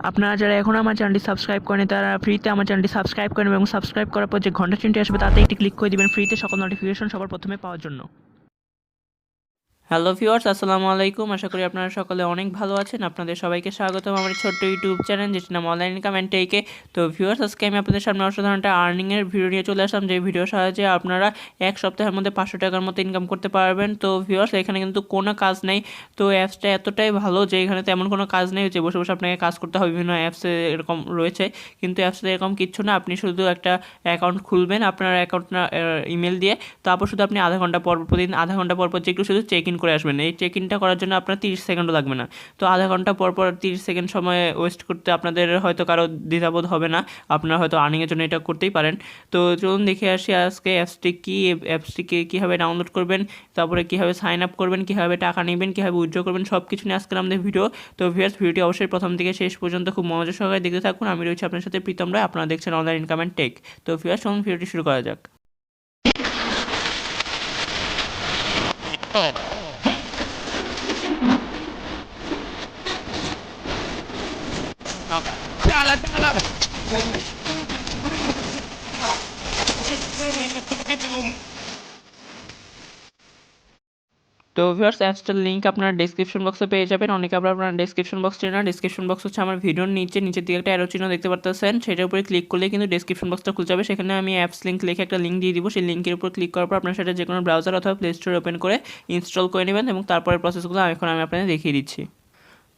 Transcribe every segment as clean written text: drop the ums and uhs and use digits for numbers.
আপনারা যারা এখনও আমার চ্যানেলটি সাবস্ক্রাইব করেন তারা ফ্রিতে আমার চ্যানেলটি সাবস্ক্রাইব করেন এবং সাবস্ক্রাইব করার পর যে ঘন্টা চিহ্নটি আসবে তাতে একটি ক্লিক করে দিবেন ফ্রিতে সকল নোটিফিকেশন সবার প্রথমে পাওয়ার জন্য। হ্যালো ভিউয়ার্স, আসসালামু আলাইকুম। আশা করি আপনারা সকলে অনেক ভালো আছেন। আপনাদের সবাইকে স্বাগতম আমার ছোট্ট ইউটিউব চ্যানেল যেটির নাম অনলাইন ইনকাম অ্যান্ড টেকে। তো ভিউয়ার্স, আজকে আমি আপনাদের সামনে অসাধারণ একটা আর্নিংয়ের ভিডিও নিয়ে চলে আসলাম, যে ভিডিওর সাহায্যে আপনারা এক সপ্তাহের মধ্যে 500 টাকার মতো ইনকাম করতে পারবেন। তো ভিউয়ার্স, এখানে কিন্তু কোনো কাজ নেই। তো অ্যাপসটা এতটাই ভালো যে এখানে তেমন কোনো কাজ নেই যে বসে বসে আপনাকে কাজ করতে হবে। বিভিন্ন অ্যাপসে এরকম রয়েছে, কিন্তু অ্যাপসে এরকম কিচ্ছু না। আপনি শুধু একটা অ্যাকাউন্ট খুলবেন আপনার অ্যাকাউন্টটা ইমেল দিয়ে, তারপর শুধু আপনি আধা ঘন্টা পর প্রতিদিন আধা ঘন্টা পর যে একটু শুধু চেক ইন করে আসবেন। এই চেক ইনটা করার জন্য আপনার 30 সেকেন্ডও লাগবে না। তো আধা ঘন্টা পর 30 সেকেন্ড সময় ওয়েস্ট করতে আপনাদের হয়তো কারো দ্বিধাবোধ হবে না, আপনারা হয়তো আর্নিংয়ের জন্য এটা করতেই পারেন। তো চলুন দেখে আসি আজকে অ্যাপসটিকে কীভাবে ডাউনলোড করবেন, তারপরে কীভাবে সাইন আপ করবেন, কীভাবে টাকা নেবেন, কীভাবে উইথড্র করবেন, সব কিছু নিয়ে আজকে আমাদের ভিডিও। তো ভিউয়ার্স, ভিডিওটি অবশ্যই প্রথম থেকে শেষ পর্যন্ত খুব মনোযোগ সহকারে দেখতে থাকুন। আমি রয়েছি আপনার সাথে প্রীতম রায়, আপনারা দেখছেন অনলাইন ইনকাম অ্যান্ড টেক। তো ভিউয়ার্স, চলুন ভিডিওটি শুরু করা যাক। তো ভিউয়ার্স, অ্যাপসটার লিঙ্ক আপনারা ডেসক্রিপশন বক্সে পেয়ে যাবেন। অনেকে আপনারা ডেসক্রিপশন বক্স চেনে না। ডেসক্রিপশন বক্স হচ্ছে আমার ভিডিওর নিচের দিকে একটা অ্যারো চিহ্ন দেখতে পাচ্ছেন, সেটার উপরে ক্লিক করলে কিন্তু ডেসক্রিপশন বক্সটা খুলে যাবে। সেখানে আমি অ্যাপস লিঙ্ক লিখে একটা লিঙ্ক দিয়ে দিব। সেই লিঙ্কের উপর ক্লিক করার পর আপনার সেটা যে কোনো ব্রাউজার অথবা প্লে স্টোরে ওপেন করে ইনস্টল করে নেবেন, এবং তারপরে প্রসেসগুলো এখন আমি আপনাদের দেখিয়ে দিচ্ছি।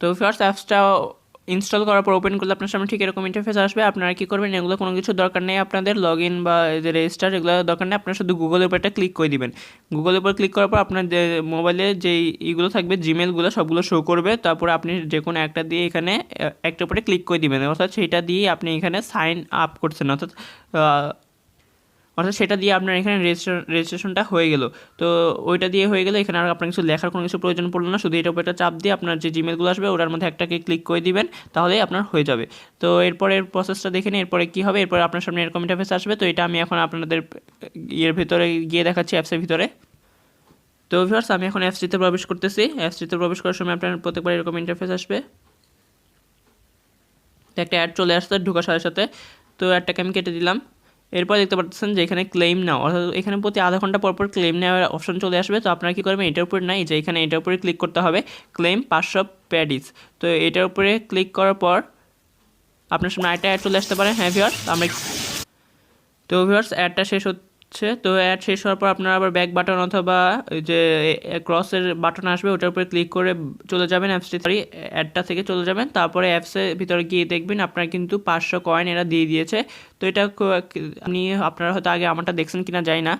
তো ফার্স্ট অ্যাপসটা ইনস্টল করার পর ওপেন করলে আপনার সামনে ঠিক এরকম ইন্টারফেস আসবে। আপনারা কী করবেন, এগুলো কোনো কিছু দরকার নেই, আপনাদের লগ ইন বা যে রেজিস্টার এগুলো দরকার নেই। আপনারা শুধু গুগলের উপর একটা ক্লিক করে দিবেন। গুগলের উপর ক্লিক করার পর আপনার যে মোবাইলে যেই ইগুলো থাকবে, জিমেলগুলো সবগুলো শো করবে। তারপরে আপনি যে কোনো একটা দিয়ে এখানে একটা উপরে ক্লিক করে দিবেন, অর্থাৎ সেটা দিয়ে আপনি এখানে সাইন আপ করছেন, অর্থাৎ সেটা দিয়ে আপনার এখানে রেজিস্ট্রেশনটা হয়ে গেল। তো ওইটা দিয়ে হয়ে গেলে এখানে আর আপনার কিছু লেখার কোনো কিছু প্রয়োজন পড়লো না। শুধু এটার উপর একটা চাপ দিয়ে আপনার যে জিমেলগুলো আসবে ওটার মধ্যে একটাকে ক্লিক করে দিবেন, তাহলেই আপনার হয়ে যাবে। তো এরপরের প্রসেসটা দেখে নিন, এরপরে কী হবে। এরপরে আপনার সামনে এরকম ইন্টারফেস আসবে। তো এটা আমি এখন আপনাদের ইয়ের ভিতরে গিয়ে দেখাচ্ছি, অ্যাপসের ভিতরে। তো ভিউয়ার্স, আমি এখন অ্যাপসটিতে প্রবেশ করতেছি। অ্যাপসটিতে প্রবেশ করার সময় আপনার প্রত্যেকবার এরকম ইন্টারফেস আসবে। তো একটা অ্যাড চলে আসছে ঢোকার সাথে সাথে। তো অ্যাডটাকে আমি কেটে দিলাম। এরপর দেখতে পাচ্ছেন যে এখানে ক্লেম নাও, অর্থাৎ এখানে প্রতি আধা ঘন্টা পর ক্লেম নেওয়ার অপশন চলে আসবে। তো আপনারা কী করবেন, এটার উপরে নাই যে এখানে এটার উপরে ক্লিক করতে হবে, ক্লেম 500 প্যাডিস। তো এটার উপরে ক্লিক করার পর আপনার সামনে আরেকটা অ্যাড চলে আসতে পারে। হ্যাঁ ভিউয়ার্স, তো ভিউয়ার্স, অ্যাডটা শেষ হচ্ছে। তো অ্যাড শেষ হওয়ার পর আপনারা আবার ব্যাক বাটন অথবা যে ক্রসের বাটন আসবে ওটার উপরে ক্লিক করে চলে যাবেন অ্যাডটা থেকে চলে যাবেন। তারপরে অ্যাপসের ভিতরে গিয়ে দেখবেন আপনার কিন্তু 500 কয়েন এরা দিয়ে দিয়েছে। তো এটা আপনারা হয়তো আগে আমারটা দেখছেন কিনা জানি না,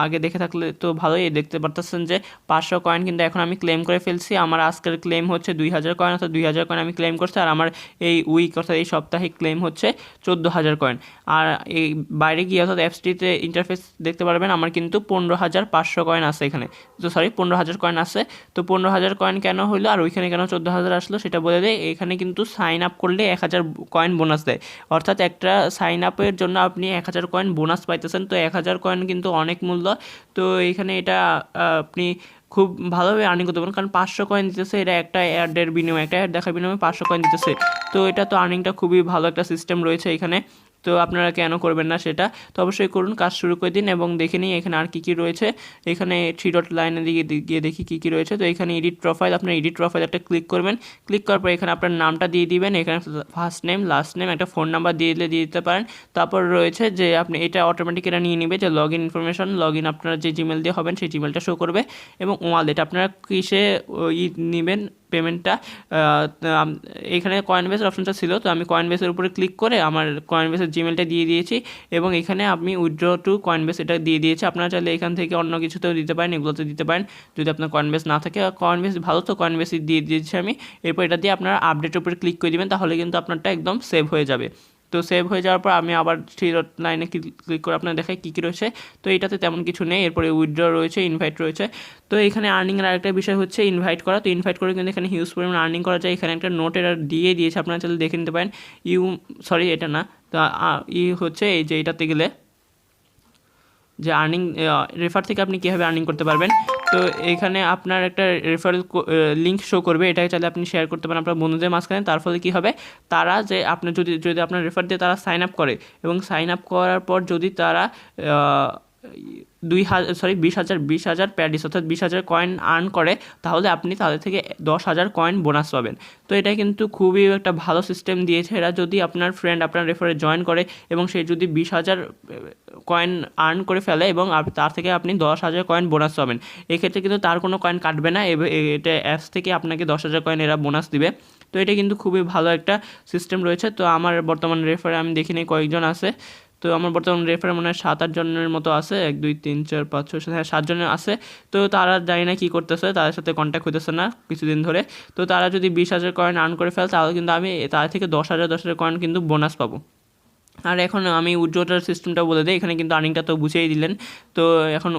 আগে দেখে থাকলে তো ভালোই। দেখতে পারতেছেন যে 500 কয়েন কিন্তু এখন আমি ক্লেম করে ফেলছি। আমার আজকের ক্লেম হচ্ছে 2000 কয়েন, অর্থাৎ 2000 কয়েন আমি ক্লেম করছি। আর আমার এই উইক অর্থাৎ এই সাপ্তাহিক ক্লেম হচ্ছে 14000 কয়েন। আর এই বাইরে গিয়ে অর্থাৎ অ্যাপসটিতে ইন্টারফেস দেখতে পারবেন আমার কিন্তু 15500 কয়েন আছে এখানে। তো সরি, 15000 কয়েন আছে। তো 15000 কয়েন কেন হলো আর ওইখানে কেন 14000 আসলো সেটা বলে দেয়। এখানে কিন্তু সাইন আপ করলে 1000 কয়েন বোনাস দেয়, অর্থাৎ একটা সাইন আপের জন্য আপনি 1000 কয়েন বোনাস পাইতেছেন। তো 1000 কয়েন কিন্তু অনেক মূল্য। তো এখানে এটা আপনি খুব ভালোভাবে আর্নিং করতে পারেন, কারণ 500 কয়েন দিতেছে এটা একটা অ্যাডের বিনিময়ে, একটা অ্যাড দেখার বিনিময়ে 500 কয়েন দিতেছে। তো এটা তো আর্নিংটা খুবই ভালো একটা সিস্টেম রয়েছে এখানে। তো আপনারা কেন করবেন না সেটা, তো অবশ্যই করুন, কাজ শুরু করে দিন এবং দেখে নিই এখানে আর কী কী রয়েছে। এখানে 3 ডট লাইনের দিকে গিয়ে দেখি কী কী রয়েছে। তো এখানে এডিট প্রোফাইল, আপনার এডিট প্রোফাইল একটা ক্লিক করবেন। ক্লিক করার পর এখানে আপনার নামটা দিয়ে দিবেন, এখানে ফার্স্ট নেম লাস্ট নেম একটা ফোন নাম্বার দিয়ে দিতে পারেন। তারপর রয়েছে যে আপনি এটা অটোমেটিক এটা নিয়ে নেবে যে log in information, log in আপনারা যে জিমেল দিয়ে হবেন সেই জিমেলটা শো করবে, এবং ওয়ালেট আপনারা কিসে নেবেন পেমেন্টটা। এখানে কয়েনবেসের অপশনটা ছিল, তো আমি কয়েনবেসের উপরে ক্লিক করে আমার কয়েনবেসের জিমেলটা দিয়ে দিয়েছি, এবং এখানে আমি উইথড্র টু কয়েনবেস এটা দিয়ে দিয়েছি। আপনারা চাইলে এখান থেকে অন্য কিছুতেও দিতে পারেন, এগুলোতে দিতে পারেন যদি আপনার কয়েনবেস না থাকে। কয়েনবেস ভালো, তো কয়েনবেসই দিয়ে দিয়েছি আমি। এরপর এটা দিয়ে আপনারা আপডেটের উপরে ক্লিক করে দেবেন, তাহলে কিন্তু আপনারটা একদম সেভ হয়ে যাবে। তো সেভ হয়ে যাওয়ার পর আমি আবার 3 ডট লাইনে ক্লিক করে আপনার দেখাই কী কী রয়েছে। তো এটাতে তেমন কিছু নেই। এরপরে উইথড্র রয়েছে, ইনভাইট রয়েছে। তো এখানে আর্নিংয়ের আরেকটা বিষয় হচ্ছে ইনভাইট করা। তো ইনভাইট করে কিন্তু এখানে হিউজ পরিমাণ আর্নিং করা যায়। এখানে একটা নোট এটা দিয়ে দিয়েছে, আপনারা চাইলে দেখে নিতে পারেন। এটা না, তো হচ্ছে এই যে এটাতে গেলে, তো এটাতে গেলে আপনার কিন্তু 500 কয়েন যে আর্নিং রেফার থেকে আপনি কীভাবে আর্নিং করতে পারবেন। তো এখানে আপনার একটা রেফারেল লিঙ্ক শো করবে, এটাকে চাইলে আপনি শেয়ার করতে পারেন আপনার বন্ধুদের মাঝখানে। তার ফলে কী হবে, তারা যে আপনার যদি আপনার রেফার দিয়ে তারা সাইন আপ করে এবং সাইন আপ করার পর যদি তারা 20,000 প্যাডিস অর্থাৎ 20,000 কয়েন আর্ন করে, তাহলে আপনি তাদের থেকে 10,000 কয়েন বোনাস পাবেন। তো এটা কিন্তু খুবই একটা ভালো সিস্টেম দিয়েছে এরা। যদি আপনার ফ্রেন্ড আপনার রেফারে জয়েন করে এবং সে যদি 20,000 কয়েন আর্ন করে ফেলে এবং তার থেকে আপনি 10,000 কয়েন বোনাস পাবেন, এক্ষেত্রে কিন্তু তার কোনো কয়েন কাটবে না, এটা অ্যাপস থেকে আপনাকে 10,000 কয়েন এরা বোনাস দিবে। তো এটা কিন্তু খুবই ভালো একটা সিস্টেম রয়েছে। তো আমার বর্তমান রেফারে আমি দেখিনি কয়েকজন আছে, তো আমার বর্তমান রেফারে মনে হয় 7-8 জনের মতো আছে, 1 2 3 4 5 6 7 7 জনের আছে। তো তারা জানি না কী করতেছে, তাদের সাথে কন্ট্যাক্ট হইতেছে না কিছুদিন ধরে। তো তারা যদি 20,000 কয়েন আর্ন করে ফেলে, তাহলে কিন্তু আমি তাদের থেকে 10,000 কয়েন কিন্তু বোনাস পাবো। আর এখন আমি উইথড্রটার সিস্টেমটা বলে দিই, এখানে কিন্তু আর্নিংটা তো বুঝিয়েই দিলেন। তো এখন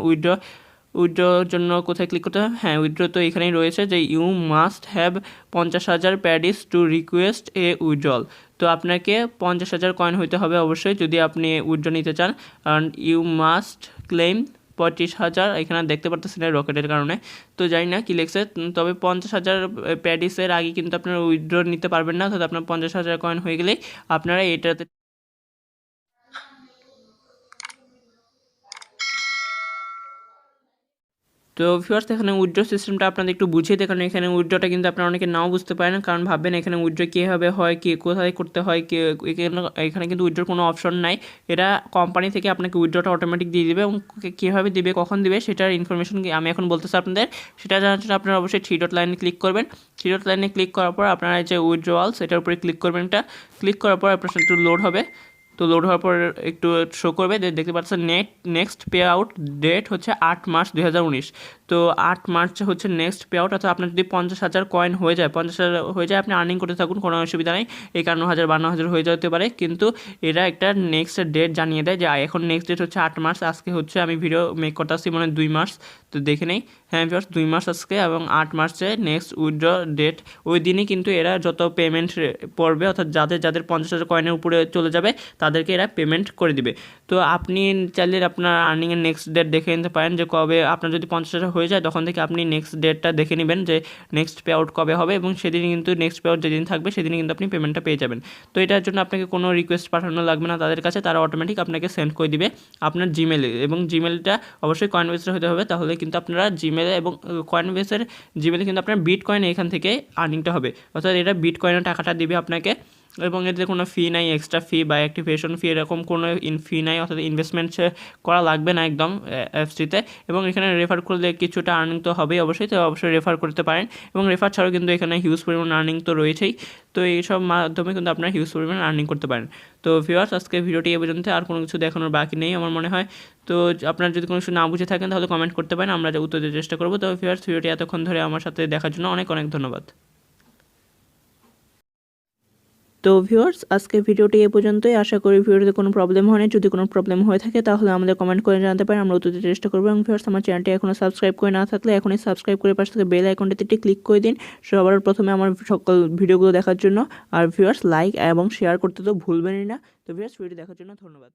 উইথড্রোর জন্য কোথায় ক্লিক করতে হবে? হ্যাঁ, উইথড্রো তো এখানেই রয়েছে যে you must have 50,000 paddies to request a withdrawal. তো আপনাকে 50,000 কয়েন হইতে হবে অবশ্যই যদি আপনি উইথড্র নিতে চান। কারণ ইউ মাস্ট ক্লেম 25,000, এখানে দেখতে পারতেছেন রকেটের কারণে, তো জানি না কী লিখছে। তবে 50,000 প্যাডিসের আগে কিন্তু আপনারা উইথড্র নিতে পারবেন না। অর্থাৎ আপনার 50,000 কয়েন হয়ে গেলেই আপনারা এটাতে তো ভিউয়ার্স, এখানে উইথড্র সিস্টেমটা আপনাদের একটু বুঝিয়ে দিই, কারণ এখানে উইথড্রটা কিন্তু আপনারা অনেকে নাও বুঝতে পারেন। কারণ ভাববেন এখানে উইথড্র কীভাবে হয়, কোথায় করতে হয়, এখানে কিন্তু উইথড্রর কোনো অপশন নাই। এরা কোম্পানি থেকে আপনাকে উইথড্রটা অটোমেটিক দিয়ে দিবে এবং কীভাবে দিবে, কখন দিবে সেটার ইনফরমেশন আমি এখন বলতেছি আপনাদের। সেটা জানার জন্য আপনারা অবশ্যই 3 ডট লাইনে ক্লিক করবেন। 3 ডট লাইনে ক্লিক করার পর আপনারা যে উইথড্রওয়ালস এটার উপরে ক্লিক করবেন। এটা ক্লিক করার পর আপনার একটু লোড হবে। তো লোড হওয়ার পর একটু শো করবে, দেখতে পাচ্ছেন নেক্সট পে আউট ডেট হচ্ছে 8 মার্চ 2019। তো 8 মার্চ হচ্ছে নেক্সট পে আউট। অর্থাৎ আপনার যদি 50,000 কয়েন হয়ে যায়, 50,000 হয়ে যায়, আপনি আর্নিং করতে থাকুন, কোনো অসুবিধা নেই। 51,000 52,000 হয়ে যেতে পারে, কিন্তু এরা একটা নেক্সট ডেট জানিয়ে দেয় যে এখন নেক্সট ডেট হচ্ছে 8 মার্চ। আজকে হচ্ছে আমি ভিডিও মেক করতে আসছি মনে হয় 2 মার্চ। তো দেখে নেই, হ্যাঁ ভিউয়ার্স, 2 মার্চ আজকে এবং 8 মার্চে নেক্সট উইথড্র ডেট। ওই দিনই কিন্তু এরা যত পেমেন্ট পড়বে, অর্থাৎ যাদের 50,000 কয়েনের উপরে চলে যাবে তাদেরকে এরা পেমেন্ট করে দিবে। তো আপনি চাইলে আপনার আর্নিংয়ের নেক্সট ডেট দেখে নিতে পারেন যে কবে আপনার যদি 50,000 হয়ে যায়, তখন থেকে আপনি নেক্সট ডেটটা দেখে নেবেন যে নেক্সট পে আউট কবে হবে, এবং সেদিনই কিন্তু নেক্সট পে আউট যেদিন থাকবে সেদিনই কিন্তু আপনি পেমেন্টটা পেয়ে যাবেন। তো এটার জন্য আপনাকে কোনো রিকোয়েস্ট পাঠানো লাগবে না তাদের কাছে, তারা অটোমেটিক আপনাকে সেন্ড করে দিবে আপনার জিমেলে, এবং জিমেলটা অবশ্যই কয়েনবেসের হতে হবে। তাহলে কিন্তু আপনারা জিমেলে এবং কয়েনবেসের জিমেলে কিন্তু আপনার বিটকয়েন এখান থেকে আর্নিংটা হবে। অর্থাৎ এটা বিটকয়েনের টাকাটা দিবে আপনাকে, এবং এতে কোনো ফি নাই, এক্সট্রা ফি বা অ্যাক্টিভেশন ফি এরকম কোনো ফি নাই। অর্থাৎ ইনভেস্টমেন্ট করা লাগবে না একদম অ্যাপসটিতে। এবং এখানে রেফার করলে কিছুটা আর্নিং তো হবেই অবশ্যই, তো অবশ্যই রেফার করতে পারেন। এবং রেফার ছাড়াও কিন্তু এখানে হিউজ পরিমাণ আর্নিং তো রয়েছেই। তো এইসব মাধ্যমে কিন্তু আপনারা হিউজ পরিমাণ আর্নিং করতে পারেন। তো ভিউয়ার্স, আজকে ভিডিওটি এ পর্যন্ত, আর কোনো কিছু দেখানোর বাকি নেই আমার মনে হয়। তো আপনারা যদি কোনো কিছু না বুঝে থাকেন তাহলে কমেন্ট করতে পারেন, আমরা উত্তর দেওয়ার চেষ্টা করবো। তো ভিউয়ার্স, ভিডিওটি এতক্ষণ ধরে আমার সাথে দেখার জন্য অনেক অনেক ধন্যবাদ। তো ভিউয়ার্স, আজকে ভিডিওটি এ পর্যন্তই। আশা করি ভিডিওতে কোনো প্রবলেম হয়নি। যদি কোনো প্রবলেম হয়ে থাকে তাহলে আমাদের কমেন্ট করে জানাতে পারেন, আমরা উত্তর দিতে চেষ্টা করবো। এবং ভিউয়ার্স, আমার চ্যানেলটি এখনও সাবস্ক্রাইব করে না থাকলে এখনই সাবস্ক্রাইব করে পাশে থেকে বেল আইকনটিতে ক্লিক করে দিন সবার প্রথমে আমার সকল ভিডিওগুলো দেখার জন্য। আর ভিউয়ার্স, লাইক এবং শেয়ার করতে তো ভুলবেনই না। তো ভিউয়ার্স, ভিডিওটি দেখার জন্য ধন্যবাদ।